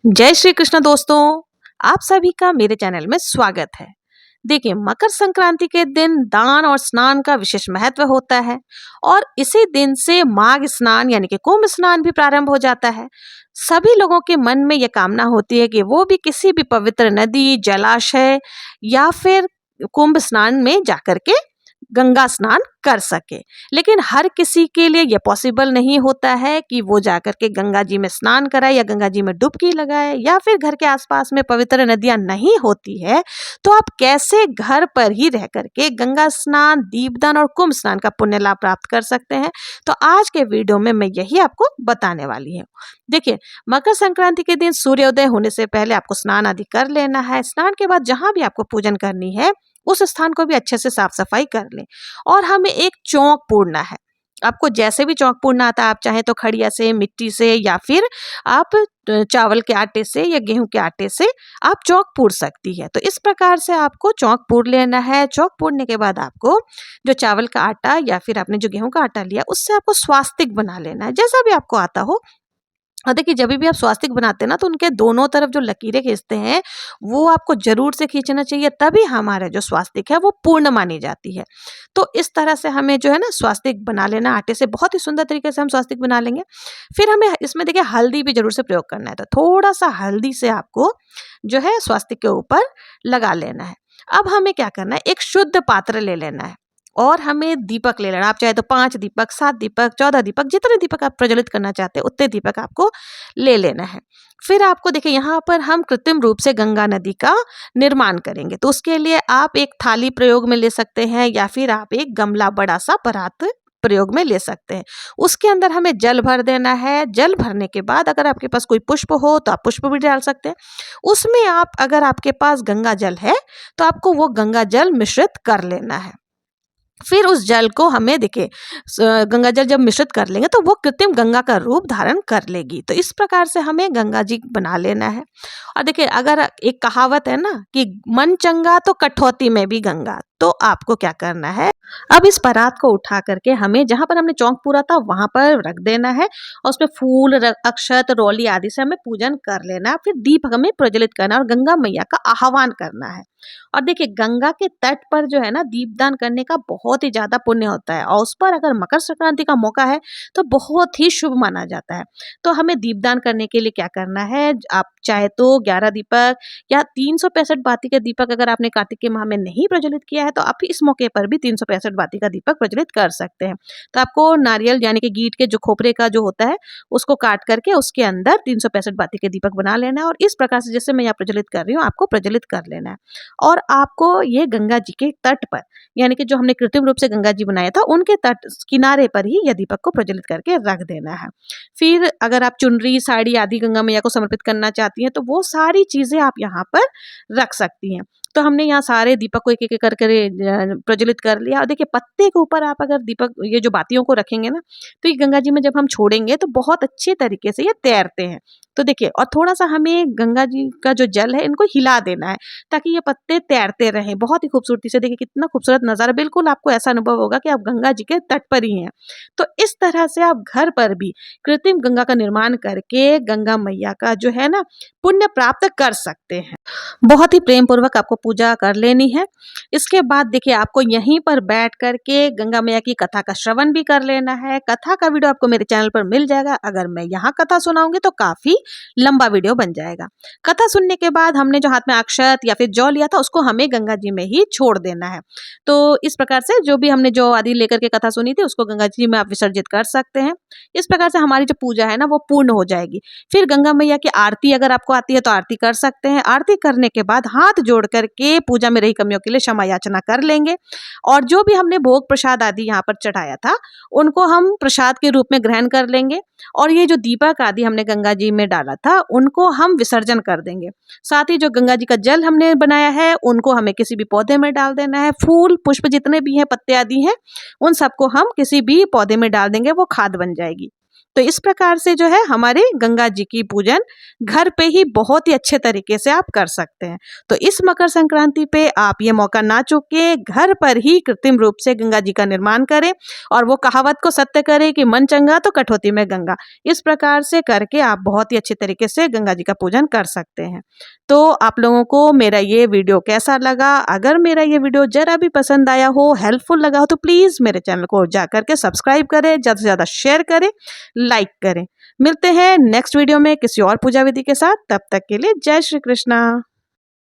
जय श्री कृष्ण दोस्तों। आप सभी का मेरे चैनल में स्वागत है। देखिए, मकर संक्रांति के दिन दान और स्नान का विशेष महत्व होता है और इसी दिन से माघ स्नान यानी कि कुंभ स्नान भी प्रारंभ हो जाता है। सभी लोगों के मन में यह कामना होती है कि वो भी किसी भी पवित्र नदी, जलाशय या फिर कुंभ स्नान में जाकर के गंगा स्नान कर सके। लेकिन हर किसी के लिए यह पॉसिबल नहीं होता है कि वो जाकर के गंगा जी में स्नान कराए या गंगा जी में डुबकी लगाए, या फिर घर के आसपास में पवित्र नदियां नहीं होती है तो आप कैसे घर पर ही रह करके गंगा स्नान, दीपदान और कुंभ स्नान का पुण्य लाभ प्राप्त कर सकते हैं। तो आज के वीडियो में मैं यही आपको बताने वाली हूँ। देखिए, मकर संक्रांति के दिन सूर्योदय होने से पहले आपको स्नान आदि कर लेना है। स्नान के बाद जहां भी आपको पूजन करनी है उस स्थान को भी अच्छे से साफ सफाई कर लें और हमें एक चौक पूरना है। आपको जैसे भी चौक पूरना आता है, आप चाहे तो खड़िया से, मिट्टी से, या फिर आप चावल के आटे से या गेहूं के आटे से आप चौक पूर सकती है। तो इस प्रकार से आपको चौक पूर लेना है। चौक पूरने के बाद आपको जो चावल का आटा या फिर आपने जो गेहूं का आटा लिया उससे आपको स्वास्तिक बना लेना है, जैसा भी आपको आता हो। और देखिए, जब भी आप स्वास्तिक बनाते हैं ना तो उनके दोनों तरफ जो लकीरें खींचते हैं वो आपको जरूर से खींचना चाहिए, तभी हमारा जो स्वास्तिक है वो पूर्ण मानी जाती है। तो इस तरह से हमें जो है ना स्वास्तिक बना लेना आटे से, बहुत ही सुंदर तरीके से हम स्वास्तिक बना लेंगे। फिर हमें इसमें देखिए हल्दी भी जरूर से प्रयोग करना है, तो थोड़ा सा हल्दी से आपको जो है स्वास्तिक के ऊपर लगा लेना है। अब हमें क्या करना है, एक शुद्ध पात्र ले लेना है और हमें दीपक ले लेना। आप चाहे तो 5 दीपक, 7 दीपक, 14 दीपक, जितने दीपक आप प्रज्वलित करना चाहते हैं उतने दीपक आपको ले लेना है। फिर आपको देखिए, यहाँ पर हम कृत्रिम रूप से गंगा नदी का निर्माण करेंगे, तो उसके लिए आप एक थाली प्रयोग में ले सकते हैं या फिर आप एक गमला बड़ा सा परात प्रयोग में ले सकते हैं। उसके अंदर हमें जल भर देना है। जल भरने के बाद अगर आपके पास कोई पुष्प हो तो आप पुष्प भी डाल सकते हैं उसमें। आप अगर आपके पास गंगा जल है तो आपको वो गंगा जल मिश्रित कर लेना है। फिर उस जल को हमें देखिए, गंगा जल जब मिश्रित कर लेंगे तो वो कृत्रिम गंगा का रूप धारण कर लेगी। तो इस प्रकार से हमें गंगा जी बना लेना है। और देखिए, अगर एक कहावत है ना कि मन चंगा तो कठौती में भी गंगा, तो आपको क्या करना है, अब इस परात को उठा करके हमें जहां पर हमने चौक पूरा था वहां पर रख देना है और उसमें फूल, अक्षत, रोली आदि से हमें पूजन कर लेना है। फिर दीप हमें प्रज्वलित करना है और गंगा मैया का आह्वान करना है। और देखिए, गंगा के तट पर जो है ना दीपदान करने का बहुत ही ज्यादा पुण्य होता है और उस पर अगर मकर संक्रांति का मौका है तो बहुत ही शुभ माना जाता है। तो हमें दीपदान करने के लिए क्या करना है, आप चाहे तो 11 दीपक या 365 बाती के दीपक अगर आपने कार्तिक के माह में नहीं प्रज्वलित किया है तो आप इस मौके पर भी 365 बाती का दीपक प्रज्वलित कर सकते हैं। तो आपको नारियल यानी कि गीट के जो खोपरे का जो होता है उसको काट करके उसके अंदर 365 बाती के दीपक बना लेना है और इस प्रकार से जैसे मैं यहाँ प्रज्वलित कर रही हूँ आपको प्रज्वलित कर लेना है। और आपको ये गंगा जी के तट पर, यानी कि जो हमने कृत्रिम रूप से गंगा जी बनाया था उनके तट किनारे पर ही यह दीपक को प्रज्वलित करके रख देना है। फिर अगर आप चुनरी, साड़ी आदि गंगा मैया को समर्पित करना चाहती हैं तो वो सारी चीजें आप यहाँ पर रख सकती हैं। तो हमने यहाँ सारे दीपक को एक एक करके प्रज्वलित कर लिया। और देखिए, पत्ते के ऊपर आप अगर दीपक, ये जो बातियों को रखेंगे ना तो ये गंगा जी में जब हम छोड़ेंगे तो बहुत अच्छे तरीके से ये तैरते हैं। तो देखिए, और थोड़ा सा हमें गंगा जी का जो जल है इनको हिला देना है ताकि ये पत्ते तैरते रहें बहुत ही खूबसूरती से। देखिए कितना खूबसूरत नज़ारा, बिल्कुल आपको ऐसा अनुभव होगा कि आप गंगा जी के तट पर ही हैं। तो इस तरह से आप घर पर भी कृत्रिम गंगा का निर्माण करके गंगा मैया का जो है ना पुण्य प्राप्त कर सकते हैं। बहुत ही प्रेम पूर्वक आपको पूजा कर लेनी है। इसके बाद देखिए, आपको यहीं पर बैठ करके गंगा मैया की कथा का श्रवण भी कर लेना है। कथा का वीडियो आपको मेरे चैनल पर मिल जाएगा। अगर मैं यहाँ कथा सुनाऊंगी तो काफी लंबा वीडियो बन जाएगा। कथा सुनने के बाद हमने जो हाथ में अक्षत या फिर जौ लिया था उसको हमें गंगा जी में ही छोड़ देना है। तो इस प्रकार से जो भी हमने जौ आदि लेकर के कथा सुनी थी उसको गंगा जी में आप विसर्जित कर सकते हैं। इस प्रकार से हमारी जो पूजा है ना वो पूर्ण हो जाएगी। फिर गंगा मैया की आरती अगर आपको आती है तो आरती कर सकते हैं। आरती करने के बाद हाथ जोड़ करके पूजा में रही कमियों के लिए क्षमा याचना कर लेंगे और जो भी हमने भोग प्रसाद आदि यहाँ पर चढ़ाया था उनको हम प्रसाद के रूप में ग्रहण कर लेंगे। और ये जो दीपक आदि हमने गंगा जी में डाला था उनको हम विसर्जन कर देंगे। साथ ही जो गंगा जी का जल हमने बनाया है उनको हमें किसी भी पौधे में डाल देना है। फूल, पुष्प जितने भी हैं, पत्ते आदि हैं, उन सबको हम किसी भी पौधे में डाल देंगे, वो खाद बन जाएगी। तो इस प्रकार से जो है हमारे गंगा जी की पूजन घर पे ही बहुत ही अच्छे तरीके से आप कर सकते हैं। तो इस मकर संक्रांति पे आप ये मौका ना चूके, घर पर ही कृत्रिम रूप से गंगा जी का निर्माण करें और वो कहावत को सत्य करें कि मन चंगा तो कठौती में गंगा। इस प्रकार से करके आप बहुत ही अच्छे तरीके से गंगा जी का पूजन कर सकते हैं। तो आप लोगों को मेरा ये वीडियो कैसा लगा? अगर मेरा ये वीडियो जरा भी पसंद आया हो, हेल्पफुल लगा हो, तो प्लीज़ मेरे चैनल को जाकर के सब्सक्राइब करें, ज़्यादा से ज़्यादा शेयर करें, लाइक करें। मिलते हैं नेक्स्ट वीडियो में किसी और पूजा विधि के साथ। तब तक के लिए जय श्री कृष्णा।